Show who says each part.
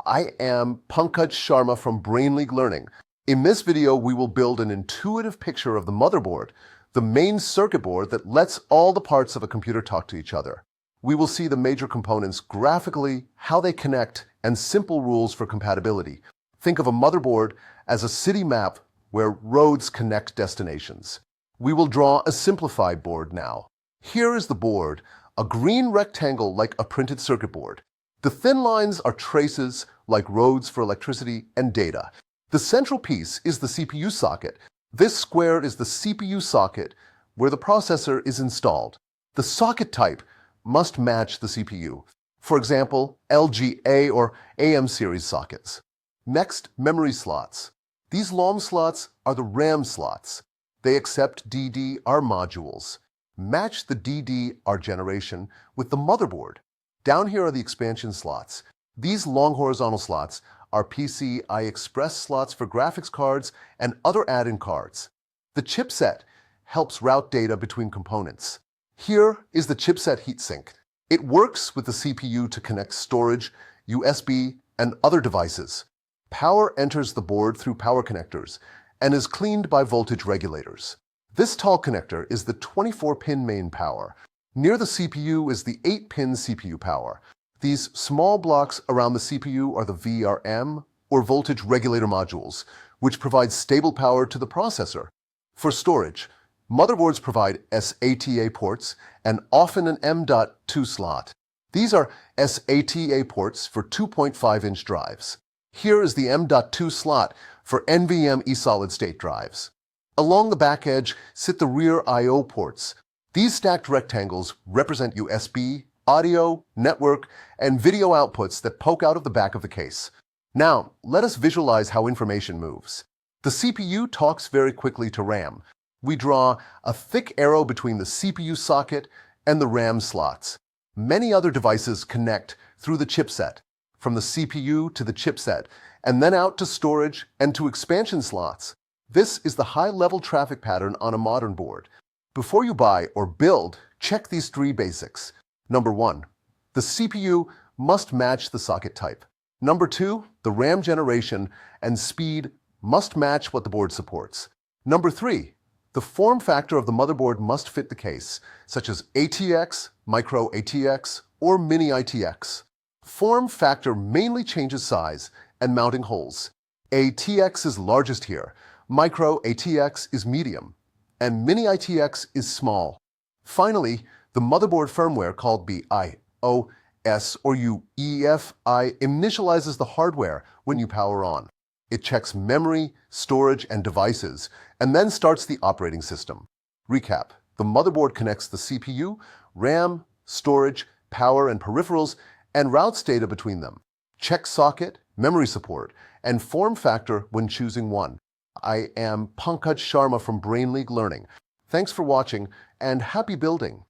Speaker 1: I am Pankaj Sharma from Brainleague Learning. In this video, we will build an intuitive picture of the motherboard, the main circuit board that lets all the parts of a computer talk to each other. We will see the major components graphically, how they connect, and simple rules for compatibility. Think of a motherboard as a city map where roads connect destinations. We will draw a simplified board now. Here is the board, a green rectangle like a printed circuit board. The thin lines are traces like roads for electricity and data. The central piece is the CPU socket. This square is the CPU socket where the processor is installed. The socket type must match the CPU. For example, LGA or AM series sockets. Next, memory slots. These long slots are the RAM slots. They accept DDR modules. Match the DDR generation with the motherboard. Down here are the expansion slots. These long horizontal slots are PCI Express slots for graphics cards and other add-in cards. The chipset helps route data between components. Here is the chipset heatsink. It works with the CPU to connect storage, USB, and other devices. Power enters the board through power connectors and is cleaned by voltage regulators. This tall connector is the 24-pin main power. Near the CPU is the 8-pin CPU power. These small blocks around the CPU are the VRM, or voltage regulator modules, which provide stable power to the processor. For storage, motherboards provide SATA ports and often an M.2 slot. These are SATA ports for 2.5-inch drives. Here is the M.2 slot for NVMe solid-state drives. Along the back edge sit the rear I/O ports. These stacked rectangles represent USB, audio, network, and video outputs that poke out of the back of the case. Now, let us visualize how information moves. The CPU talks very quickly to RAM. We draw a thick arrow between the CPU socket and the RAM slots. Many other devices connect through the chipset, from the CPU to the chipset, and then out to storage and to expansion slots. This is the high-level traffic pattern on a modern board. Before you buy or build, check these three basics. Number 1, the CPU must match the socket type. Number 2, the RAM generation and speed must match what the board supports. Number 3, the form factor of the motherboard must fit the case, such as ATX, Micro ATX, or Mini ITX. Form factor mainly changes size and mounting holes. ATX is largest here, Micro ATX is medium, and Mini ITX is small. Finally, the motherboard firmware called BIOS or UEFI initializes the hardware when you power on. It checks memory, storage, and devices, and then starts the operating system. Recap: the motherboard connects the CPU, RAM, storage, power, and peripherals, and routes data between them. Check socket, memory support, and form factor when choosing one. I am Pankaj Sharma from Brainleague Learning. Thanks for watching and happy building!